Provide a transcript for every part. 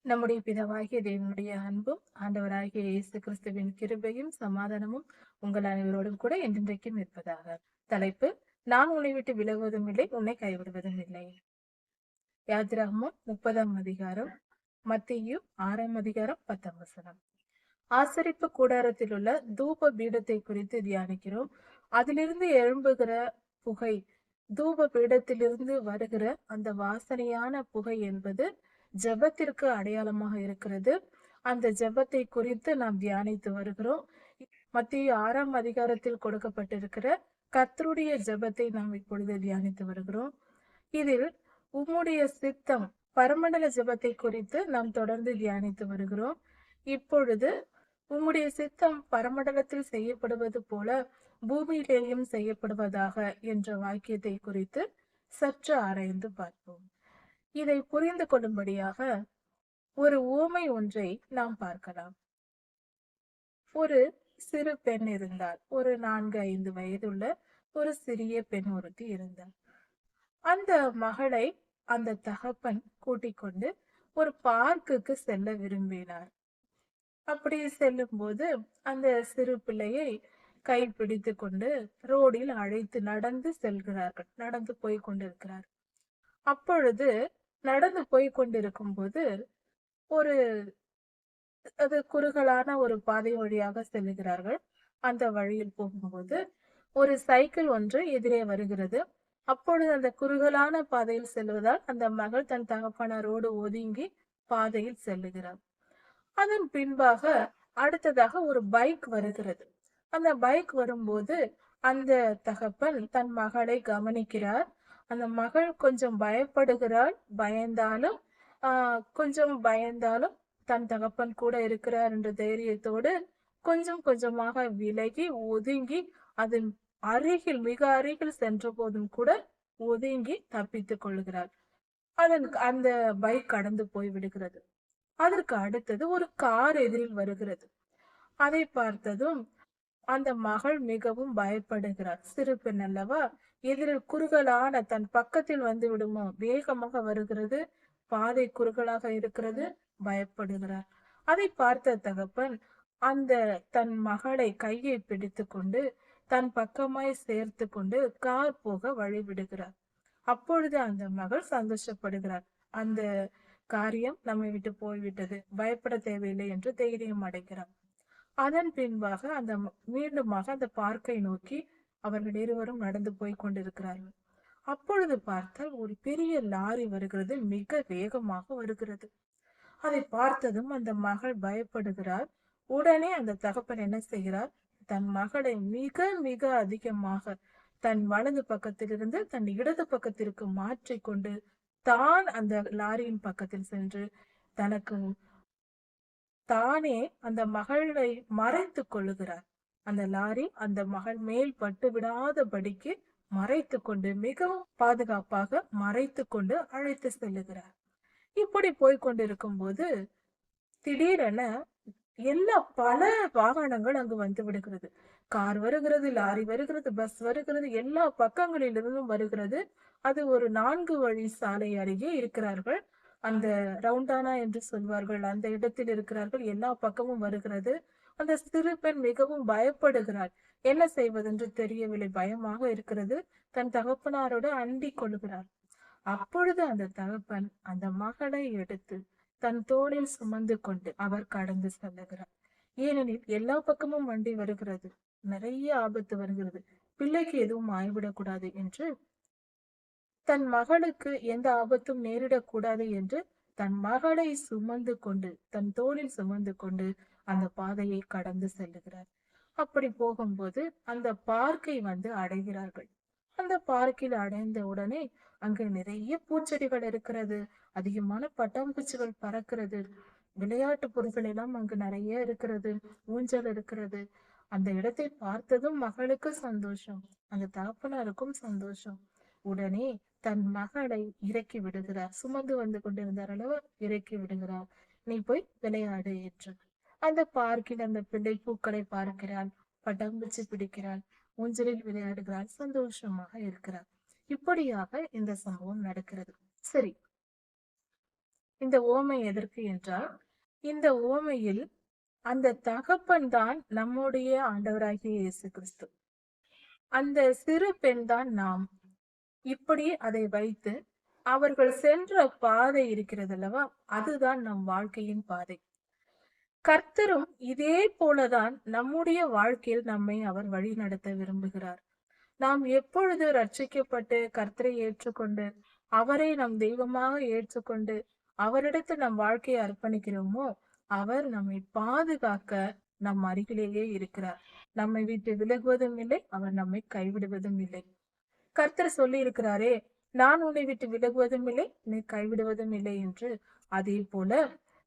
நம்முடைய பிதாவாகிய தேவனுடைய அன்பும் ஆண்டவராகிய இயேசு கிறிஸ்துவின் கிருபையும் சமாதானமும் உங்கள் அனைவரோடும் கூட என்றென்றைக்கும் இருப்பதாக. தலைப்பு: நான் உன்னை விட்டு விலகுவதும் இல்லை, உன்னை கைவிடுவதும் இல்லை. யாத்திராகமம் 30ஆம் அதிகாரம், மத்தேயு 6ஆம் அதிகாரம் 10ஆம் வசனம். ஆசரிப்பு கூடாரத்தில் உள்ள தூப பீடத்தை குறித்து தியானிக்கிறோம். அதிலிருந்து எழும்புகிற புகை, தூப பீடத்திலிருந்து வருகிற அந்த வாசனையான புகை என்பது ஜெபத்திற்கு அடையாளமாக இருக்கிறது. அந்த ஜெபத்தை குறித்து நாம் தியானித்து வருகிறோம். மத்தேயு 6ஆம் அதிகாரத்தில் கொடுக்கப்பட்டிருக்கிற கர்த்தருடைய ஜெபத்தை நாம் இப்பொழுது தியானித்து வருகிறோம். இதில் உம்முடைய சித்தம் பரமண்டல ஜெபத்தை குறித்து நாம் தொடர்ந்து தியானித்து வருகிறோம். இப்பொழுது உம்முடைய சித்தம் பரமண்டலத்தில் செய்யப்படுவது போல பூமியிலேயும் செய்யப்படுவதாக என்ற வாக்கியத்தை குறித்து சற்று ஆராய்ந்து பார்ப்போம். இதை புரிந்து கொள்ளும்படியாக ஒரு உவமை ஒன்றை நாம் பார்க்கலாம். ஒரு சிறு பெண் இருந்தாள். ஒரு 4-5 வயதுள்ள ஒரு சிறிய பெண் ஒருத்தி இருந்தாள். அந்த மகளை அந்த தகப்பன் கூட்டிக் கொண்டு ஒரு பார்க்குக்கு செல்ல விரும்பினார். அப்படி செல்லும் போது அந்த சிறு பிள்ளையை கை பிடித்து கொண்டு ரோடில் அழைத்து நடந்து செல்கிறார்கள். நடந்து போய் கொண்டிருக்கிறார். அப்பொழுது நடந்து போய் கொண்டிருக்கும் போது ஒரு அது குறுகலான ஒரு பாதை வழியாக செல்லுகிறார்கள். அந்த வழியில் போகும்போது ஒரு சைக்கிள் ஒன்று எதிரே வருகிறது. அப்பொழுது அந்த குறுகலான பாதையில் செல்வதால் அந்த மகள் தன் தகப்பனாரோடு ஒதுங்கி பாதையில் செல்லுகிறார். அதன் பின்பாக அடுத்ததாக ஒரு பைக் வருகிறது. அந்த பைக் வரும்போது அந்த தகப்பன் தன் மகளை கவனிக்கிறார். அந்த மகள் கொஞ்சம் பயப்படுகிறாள். கொஞ்சம் பயந்தாலும் தன் தகப்பன் கூட இருக்கிறார் என்ற தைரியத்தோடு கொஞ்சம் கொஞ்சமாக விலகி ஒதுங்கி அதன் அருகில் மிக அருகில் சென்ற போதும் கூட ஒதுங்கி தப்பித்துக் கொள்கிறார். அந்த பைக் கடந்து போய் விடுகிறது. அதற்கு அடுத்தது ஒரு கார் எதிரில் வருகிறது. அதை பார்த்ததும் அந்த மகள் மிகவும் பயப்படுகிறார். சிறு பெண் அல்லவா, எதிரில் குறுகலான தன் பக்கத்தில் வந்து விடுமோ, வேகமாக வருகிறது, பாதை குறுகலாக இருக்கிறது, பயப்படுகிறார். அதை பார்த்த தகப்பன் அந்த தன் மகளை கையை பிடித்து கொண்டு தன் பக்கமாய் சேர்த்து கொண்டு கார் போக வழிவிடுகிறார். அப்பொழுது அந்த மகள் சந்தோஷப்படுகிறார். அந்த காரியம் நம்மை விட்டு போய்விட்டது, பயப்பட தேவையில்லை என்று தைரியம் அடைக்கிறார். அதன் பின்பாக மீண்டுமாக அந்த பார்க்கை நோக்கி அவர்கள் இருவரும் நடந்து போய் கொண்டிருக்கிறார்கள். அப்பொழுது பார்த்தால் ஒரு பெரிய லாரி வருகிறது, மிக வேகமாக வருகிறது. அதை பார்த்ததும் அந்த மகள் பயப்படுகிறார். உடனே அந்த தகப்பன் என்ன செய்கிறார், தன் மகளை மிக மிக அதிகமாக தன் வலது பக்கத்திலிருந்து தன் இடது பக்கத்திற்கு மாற்றிக்கொண்டு தான் அந்த லாரியின் பக்கத்தில் சென்று தனக்கு தானே அந்த மகளை மறைத்து கொள்ளுகிறார். அந்த லாரி அந்த மகள் மேல் பட்டு விடாதபடிக்கு மறைத்து கொண்டு மிகவும் பாதுகாப்பாக மறைத்து கொண்டு அழைத்து செல்லுகிறார். இப்படி போய்கொண்டிருக்கும் போது திடீரென பல வாகனங்கள் அங்கு வந்து விடுகிறது. கார் வருகிறது, லாரி வருகிறது, பஸ் வருகிறது, எல்லா பக்கங்களிலிருந்தும் வருகிறது. அது ஒரு 4 வழி சாலை அருகே இருக்கிறார்கள். அந்த ரவுண்டானா என்று சொல்வார்கள், அந்த இடத்தில் இருக்கிறார்கள். எல்லா பக்கமும் வருகிறது. அந்த சிறு பெண் மிகவும் பயப்படுகிறாள். என்ன செய்வதென்று தெரியவில்லை, பயமாக இருக்கிறது. தன் தகப்பனாரோடு அண்டிக் கொள்கிறார். அப்பொழுது அந்த தகப்பன் அந்த மகளை எடுத்து தன் தோளில் சுமந்து கொண்டு அவர் கடந்து செல்லுகிறார். ஏனெனில் எல்லா பக்கமும் வண்டி வருகிறது, நிறைய ஆபத்து வருகிறது, பிள்ளைக்கு எதுவும் ஆய்விடக்கூடாது என்று, தன் மகளுக்கு எந்த ஆபத்தும் நேரிடக்கூடாது என்று தன் மகளை சுமந்து கொண்டு தன் தோளில் சுமந்து கொண்டு அந்த பாதையை கடந்து செல்லுகிறார். அப்படி போகும்போது அந்த பார்க்கை வந்து அடைகிறார்கள். அந்த பார்க்கில் அடைந்த உடனே அங்கு நிறைய பூச்செடிகள் இருக்கிறது, அதிகமான பட்டாம்பூச்சிகள் பறக்கிறது, விளையாட்டு பொருட்கள் எல்லாம் அங்கு நிறைய இருக்கிறது, ஊஞ்சல் இருக்கிறது. அந்த இடத்தை பார்த்ததும் மகளுக்கு சந்தோஷம், அந்த தகப்பனாருக்கும் சந்தோஷம். உடனே தன் மகளை இறக்கி விடுகிறார். சுமந்து வந்து கொண்டிருந்தார் அல்லவா, இறக்கி விடுகிறார். நீ போய் விளையாடு என்று. அந்த பார்க்கில் அந்த பிள்ளை பூக்களை பார்க்கிறாள், பட்டாம்பூச்சி பிடிக்கிறாள், ஊஞ்சலில் விளையாடுகிறாள், சந்தோஷமாக இருக்கிறார். இப்படியாக இந்த சம்பவம் நடக்கிறது. சரி, இந்த ஓமை எதற்கு என்றால், இந்த ஓமையில் அந்த தகப்பன் தான் நம்முடைய ஆண்டவராகிய இயேசு கிறிஸ்து. அந்த சிறு பெண் தான் நாம். இப்படி அதை வைத்து அவர்கள் சென்ற பாதை இருக்கிறது அல்லவா, அதுதான் நம் வாழ்க்கையின் பாதை. கர்த்தரும் இதே போலதான் நம்முடைய வாழ்க்கையில் நம்மை அவர் வழி நடத்த விரும்புகிறார். நாம் எப்பொழுது ரட்சிக்கப்பட்டு கர்த்தரை ஏற்றுக்கொண்டு அவரை நம் தெய்வமாக ஏற்றுக்கொண்டு அவரிடத்தில் நம் வாழ்க்கையை அர்ப்பணிக்கிறோமோ, அவர் நம்மை பாதுகாக்க நம் அருகிலேயே இருக்கிறார். நம்மை விட்டு விலகுவதும் இல்லை, அவர் நம்மை கைவிடுவதும் இல்லை. கர்த்தர் சொல்லி இருக்கிறாரே, நான் உன்னை விட்டு விலகுவதும் இல்லை, நீ கைவிடுவதும் இல்லை என்று. அதே போல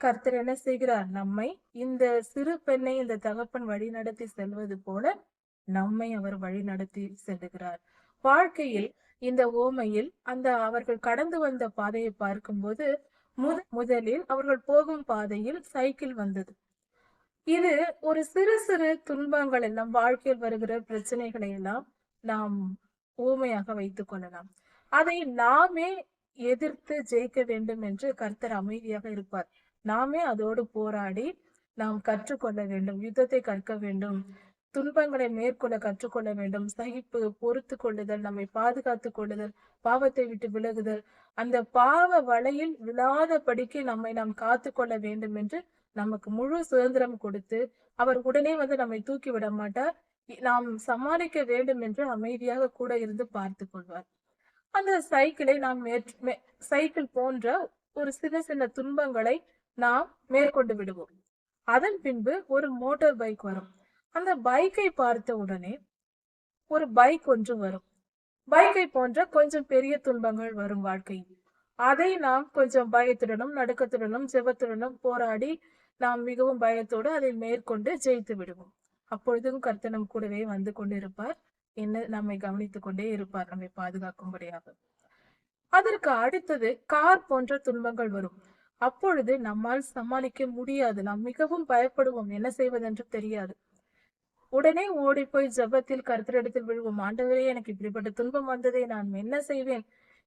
கர்த்தர் என்ன செய்கிறார்? நம்மை இந்த சிறு பெண்ணை இந்த தகப்பன் வழி நடத்தி செல்வது போல நம்மை அவர் வழி நடத்தி செல்லுகிறார். வாழ்க்கையில் இந்த ஓமையில் அந்த அவர்கள் கடந்து வந்த பாதையை பார்க்கும்போது முதலில் அவர்கள் போகும் பாதையில் சைக்கிள் வந்தது. இது ஒரு சிறு சிறு துன்பங்கள் எல்லாம், வாழ்க்கையில் வருகிற பிரச்சனைகளை எல்லாம் நாம் ஊமையாக வைத்துக் கொள்ளலாம். அதை நாமே எதிர்த்து ஜெயிக்க வேண்டும் என்று கர்த்தர் அமைதியாக இருப்பார். நாமே அதோடு போராடி நாம் கற்றுக்கொள்ள வேண்டும், யுத்தத்தை கற்க வேண்டும், துன்பங்களை மேற்கொள்ள கற்றுக்கொள்ள வேண்டும். சகிப்பு, பொறுத்து கொள்ளுதல், நம்மை பாதுகாத்துக் கொள்ளுதல், பாவத்தை விட்டு விலகுதல், அந்த பாவ வலையில் விழாதபடிக்கு நம்மை நாம் காத்து கொள்ள வேண்டும் என்று நமக்கு முழு சுதந்திரம் கொடுத்து, அவர் உடனே வந்து நம்மை தூக்கி விட மாட்டார். நாம் சமாளிக்க வேண்டும் என்று அமைதியாக கூட இருந்து பார்த்து கொள்வார். அந்த சைக்கிளை நாம் சைக்கிள் போன்ற ஒரு சின்ன சின்ன துன்பங்களை நாம் மேற்கொண்டு விடுவோம். அதன் பின்பு ஒரு மோட்டார் பைக் வரும். அந்த பைக்கை பார்த்த உடனே ஒரு பைக் ஒன்று வரும். பைக்கை போன்ற கொஞ்சம் பெரிய துன்பங்கள் வரும் வாழ்க்கையில். அதை நாம் கொஞ்சம் பயத்துடனும் நடுக்கத்துடனும் ஜெபத்துடனும் போராடி நாம் மிகவும் பயத்தோடு அதை மேற்கொண்டு ஜெயித்து விடுவோம். அப்பொழுதும் கர்த்தர் நம் கூடவே வந்து கொண்டிருப்பார். என்ன நம்மை கவனித்துக் கொண்டே இருப்பார், நம்மை பாதுகாக்கும்படியாக. அதற்கு அடுத்தது கார் போன்ற துன்பங்கள் வரும். அப்பொழுது நம்மால் சமாளிக்க முடியாது. நாம் மிகவும் பயப்படுவோம், என்ன செய்வதென்று தெரியாது. உடனே ஓடி போய் ஜெபத்தில் கர்த்தரிடத்தில் விழுவோம். ஆண்டவரே, எனக்கு இப்படிப்பட்ட துன்பம் வந்ததே, நான் என்ன செய்வேன்,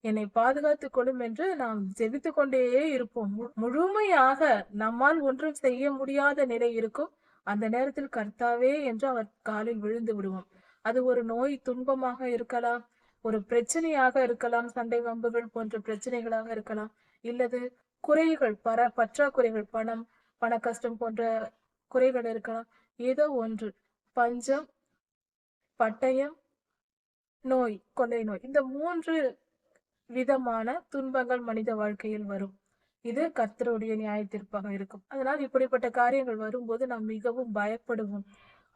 என்னை பாதுகாத்துக் கொள்ளும் என்று நாம் ஜெபித்து கொண்டே இருப்போம். முழுமையாக நம்மால் ஒன்றும் செய்ய முடியாத நிலை இருக்கும். அந்த நேரத்தில் கர்த்தாவே என்று அவர் காலில் விழுந்து விடுவோம். அது ஒரு நோய் துன்பமாக இருக்கலாம், ஒரு பிரச்சனையாக இருக்கலாம், சண்டை வம்புகள் போன்ற பிரச்சனைகளாக இருக்கலாம், இல்லது குறைகள், பற்றாக்குறைகள், பண கஷ்டம் போன்ற குறைகள் இருக்கலாம். ஏதோ ஒன்று, பஞ்சம், பட்டயம், நோய், கொள்ளை நோய், இந்த 3 விதமான துன்பங்கள் மனித வாழ்க்கையில் வரும். இது கர்த்தருடைய நியாய தீர்ப்பாக இருக்கும். அதனால் இப்படிப்பட்ட காரியங்கள் வரும்போது நாம் மிகவும் பயப்படுவோம்.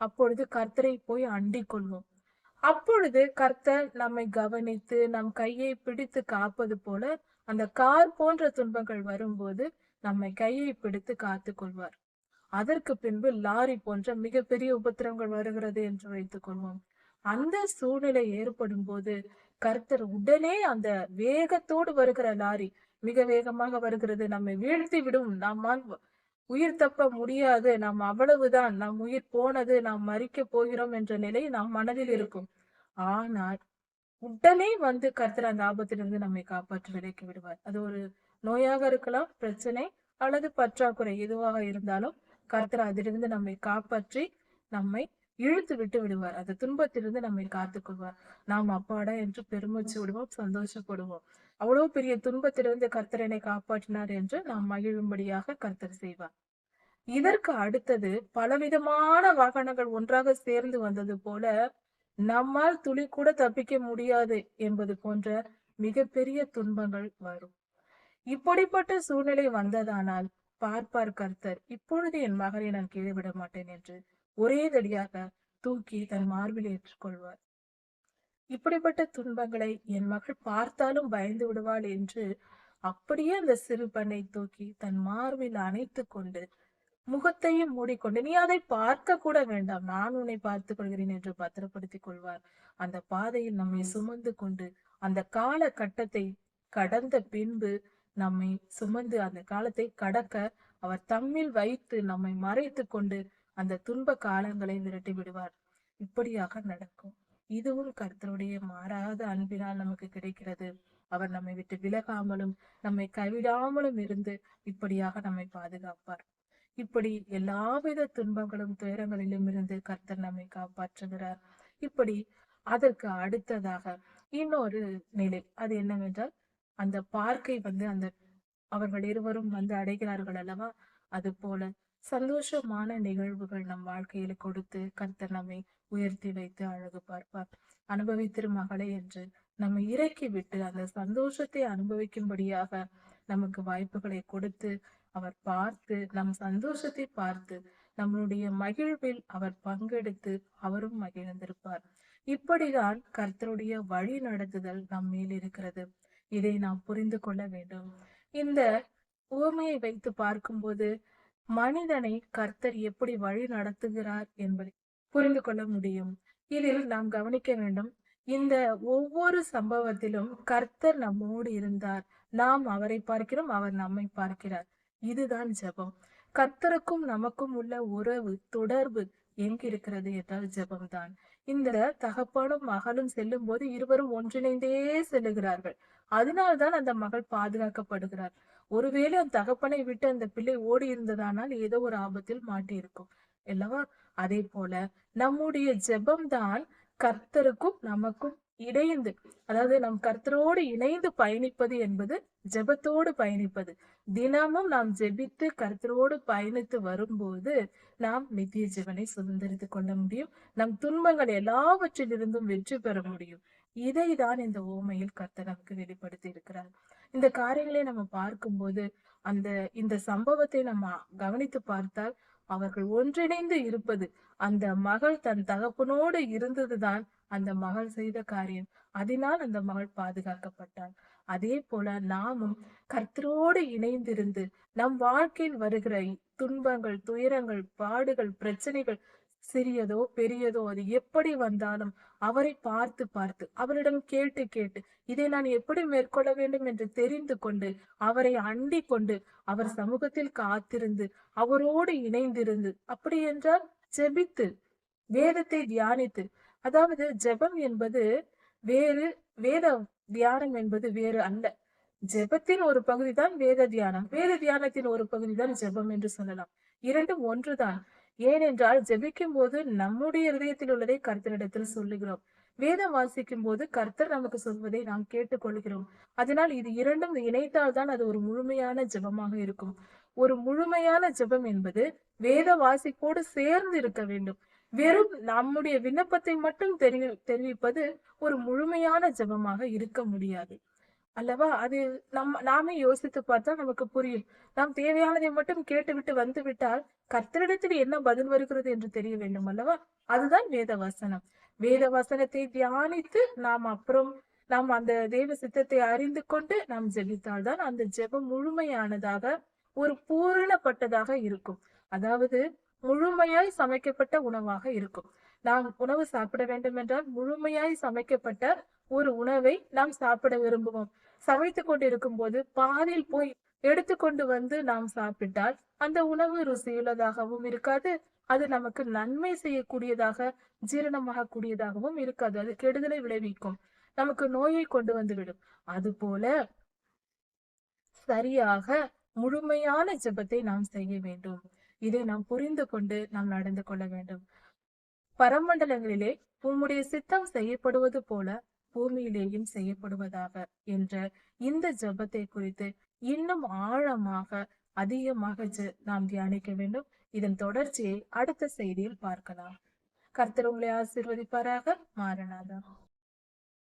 அப்பொழுது கர்த்தரை போய் அண்டிக் கொள்வோம். அப்பொழுது கர்த்தர் நம்மை கவனித்து நம் கையை பிடித்து காப்பது போல அந்த கார் போன்ற துன்பங்கள் வரும்போது நம்மை கையை பிடித்து காத்து கொள்வார். அதற்கு பின்பு லாரி போன்ற மிகப்பெரிய உபத்திரவங்கள் வருகிறது என்று வைத்துக் கொள்வோம். அந்த சூழ்நிலை ஏற்படும் போது கர்த்தர் உடனே அந்த வேகத்தோடு வருகிற லாரி மிக வேகமாக வருகிறது, நம்மை வீழ்த்தி விடும், நம்மால் உயிர் தப்ப முடியாது, நாம் அவ்வளவுதான், நம் உயிர் போனது, நாம் மரிக்க போகிறோம் என்ற நிலை நம் மனதில் இருக்கும். ஆனால் உடனே வந்து கர்த்தர் அந்த ஆபத்திலிருந்து நம்மை காப்பாற்றி விலக்கி விடுவார். அது ஒரு நோயாக இருக்கலாம், பிரச்சனை அல்லது பற்றாக்குறை எதுவாக இருந்தாலும் கர்த்தர் அதிலிருந்து நம்மை காப்பாற்றி நம்மை இழுத்து விட்டு விடுவார். அந்த துன்பத்திலிருந்து நம்மை காத்துக் கொள்வார். நாம் அப்பாடா என்று பெருமூச்சு விடுவோம், சந்தோஷப்படுவோம். அவ்வளவு பெரிய துன்பத்திலிருந்து கர்த்தர் என்னை காப்பாற்றினார் என்று நாம் மகிழும்படியாக கர்த்தர் செய்வார். இதற்கு அடுத்தது பலவிதமான வாகனங்கள் ஒன்றாக சேர்ந்து வந்தது போல நம்மால் துளி கூட தப்பிக்க முடியாது என்பது போன்ற மிகப்பெரிய துன்பங்கள் வரும். இப்படிப்பட்ட சூழ்நிலை வந்ததானால் பார்ப்பார் கர்த்தர், இப்பொழுது என் மகனை நான் கீழே விட மாட்டேன் என்று ஒரே தடியாக தூக்கி தன் மார்பில் ஏற்றுக்கொள்வார். இப்படிப்பட்ட துன்பங்களை என் மகள் பார்த்தாலும் பயந்து விடுவாள் என்று அப்படியே அந்த சிறு பெண்ணை தூக்கி தன் மார்பில் அணைத்து கொண்டு முகத்தையும் மூடிக்கொண்டு, நீ அதை பார்க்க கூட வேண்டாம், நான் உன்னை பார்த்துக் கொள்கிறேன் என்று பத்திரப்படுத்திக் கொள்வார். அந்த பாதையில் நம்மை சுமந்து கொண்டு அந்த கால கட்டத்தை கடந்த பின்பு நம்மை சுமந்து அந்த காலத்தை கடக்க அவர் தம்மில் வைத்து நம்மை மறைத்து கொண்டு அந்த துன்ப காலங்களை விரட்டி விடுவார். இப்படியாக நடக்கும். இதுவும் கர்த்தருடைய மாறாத அன்பினால் நமக்கு கிடைக்கிறது. அவர் நம்மை விட்டு விலகாமலும் நம்மை கைவிடாமலும் இருந்து இப்படியாக நம்மை பாதுகாப்பார். இப்படி எல்லாவித துன்பங்களும் துயரங்களிலும் இருந்து கர்த்தர் நம்மை காப்பாற்றுகிறார். இப்படி அதற்கு அடுத்ததாக இன்னொரு நிலை, அது என்னவென்றால் அந்த பார்க்கை அந்த அவர்கள் இருவரும் அடைகிறார்கள் அல்லவா, அது போல சந்தோஷமான நிகழ்வுகள் நம் வாழ்க்கையில கொடுத்து கர்த்தர் நம்மை உயர்த்தி வைத்து அழகு பார்ப்பார். அனுபவித்திரு மகளே என்று நம்மை இறக்கி விட்டு அந்த சந்தோஷத்தை அனுபவிக்கும்படியாக நமக்கு வாய்ப்புகளை கொடுத்து அவர் பார்த்து நம் சந்தோஷத்தை பார்த்து நம்மளுடைய மகிழ்வில் அவர் பங்கெடுத்து அவரும் மகிழ்ந்திருப்பார். இப்படிதான் கர்த்தருடைய வழி நடத்துதல் நம் மேல் இருக்கிறது. இதை நாம் புரிந்து கொள்ள வேண்டும். இந்த உவமையை வைத்து பார்க்கும்போது மனிதனை கர்த்தர் எப்படி வழி நடத்துகிறார் என்பதை புரிந்து கொள்ள முடியும். இதில் நாம் கவனிக்க வேண்டும், இந்த ஒவ்வொரு சம்பவத்திலும் கர்த்தர் நம்மோடு இருந்தார். நாம் அவரை பார்க்கிறோம், அவர் நம்மை பார்க்கிறார். இதுதான் ஜெபம். கர்த்தருக்கும் நமக்கும் உள்ள உறவு தொடர்பு எங்கிருக்கிறது என்றால் ஜெபம்தான். இந்த தகப்பனும் மகளும் செல்லும் போது இருவரும் ஒன்றிணைந்தே செல்லுகிறார்கள். அதனால்தான் அந்த மகள் பாதுகாக்கப்படுகிறார். ஒருவேளை அந்த தகப்பனை விட்டு அந்த பிள்ளை ஓடி இருந்ததானால் ஏதோ ஒரு ஆபத்தில் மாட்டி இருக்கும் அல்லவா. அதே போல நம்முடைய ஜெபம்தான் கர்த்தருக்கும் நமக்கும் இணைந்து, அதாவது நம் கர்த்தரோடு இணைந்து பயணிப்பது என்பது ஜெபத்தோடு பயணிப்பது. தினமும் நாம் ஜெபித்து கர்த்தரோடு பயணித்து வரும்போது நாம் நித்திய ஜீவனை சுதந்திரித்துக் கொள்ள முடியும். நம் துன்பங்கள் எல்லாவற்றிலிருந்தும் வெற்றி பெற முடியும். இதைதான் இந்த ஓமையில் கர்த்தர் நமக்கு வெளிப்படுத்தி இருக்கிறார். இந்த காரியங்களை நம்ம பார்க்கும்போது இந்த சம்பவத்தை நம்ம கவனித்து பார்த்தால் அவர்கள் ஒன்றிணைந்து இருப்பது, அந்த மகள் தன் தகப்பனோடு இருந்ததுதான் அந்த மகள் செய்த காரியம். அதனால் அந்த மகள் பாதுகாக்கப்பட்டாள். அதே போல நாமும் கர்த்தரோடு இணைந்திருந்து நம் வாழ்க்கையில் வருகிற துன்பங்கள், துயரங்கள், பாடுகள், பிரச்சனைகள் சிறியதோ பெரியதோ அது எப்படி வந்தாலும் அவரை பார்த்து பார்த்து அவரிடம் கேட்டு கேட்டு இதை நான் எப்படி மேற்கொள்ள வேண்டும் என்று தெரிந்து கொண்டு அவரை அண்டிக் கொண்டு அவர் சமூகத்தில் காத்திருந்து அவரோடு இணைந்திருந்து, அப்படி என்றால் ஜெபித்து வேதத்தை தியானித்து, அதாவது ஜெபம் என்பது வேறு, வேத தியானம் என்பது வேறு அல்ல. ஜெபத்தின் ஒரு பகுதி தான் வேத தியானம், வேத தியானத்தின் ஒரு பகுதி தான் ஜெபம் என்று சொல்லலாம். இரண்டும் ஒன்றுதான். ஏனென்றால் ஜெபிக்கும் போது நம்முடைய இதயத்தில் உள்ளதை கர்த்தரிடத்தில் சொல்லுகிறோம். வேதம் வாசிக்கும் போது கர்த்தர் நமக்கு சொல்வதை நாம் கேட்டுக்கொள்கிறோம். அதனால் இது இரண்டும் இணைத்தால்தான் அது ஒரு முழுமையான ஜெபமாக இருக்கும். ஒரு முழுமையான ஜெபம் என்பது வேத வாசிப்போடு சேர்ந்து இருக்க வேண்டும். வெறும் நம்முடைய விண்ணப்பத்தை மட்டும் தெரிவிப்பது ஒரு முழுமையான ஜெபமாக இருக்க முடியாது அல்லவா. அது நாமே யோசித்து பார்த்தா நமக்கு புரியும். நாம் தேவையானதை மட்டும் கேட்டுவிட்டு வந்து விட்டால் கர்த்தரிடத்தில் என்ன பதில் வருகிறது என்று தெரிய வேண்டும் அல்லவா. அதுதான் வேத வசனம். வேத வசனத்தை தியானித்து நாம் அந்த தேவ சித்தத்தை அறிந்து கொண்டு நாம் ஜெபித்தால்தான் அந்த ஜெபம் முழுமையானதாக, ஒரு பூரணப்பட்டதாக இருக்கும். அதாவது முழுமையாய் சமைக்கப்பட்ட உணவாக இருக்கும். நாம் உணவு சாப்பிட வேண்டும் என்றால் முழுமையாய் சமைக்கப்பட்ட ஒரு உணவை நாம் சாப்பிட விரும்புவோம். சமைத்து கொண்டிருக்கும் போது பாதியில் போய் எடுத்துக்கொண்டு வந்து நாம் சாப்பிட்டால் அந்த உணவு ருசியுள்ளதாகவும் இருக்காது, அது நமக்கு நன்மை செய்யக்கூடியதாக ஜீரணமாக கூடியதாகவும் இருக்காது. அது கெடுதலை விளைவிக்கும், நமக்கு நோயை கொண்டு வந்து விடும். அது போல சரியாக முழுமையான ஜெபத்தை நாம் செய்ய வேண்டும். இதை நாம் புரிந்து கொண்டு நாம் நடந்து கொள்ள வேண்டும். பரமண்டலங்களிலே உம்முடைய சித்தம் செய்யப்படுவது போல பூமியிலேயும் செய்யப்படுவதாக என்ற இந்த ஜெபத்தை குறித்து இன்னும் ஆழமாக அதிகமாக நாம் தியானிக்க வேண்டும். இதன் தொடர்ச்சியை அடுத்த செய்தியில் பார்க்கலாம். கர்த்தர் உங்களை ஆசீர்வதிப்பாராக. மாரநாதா.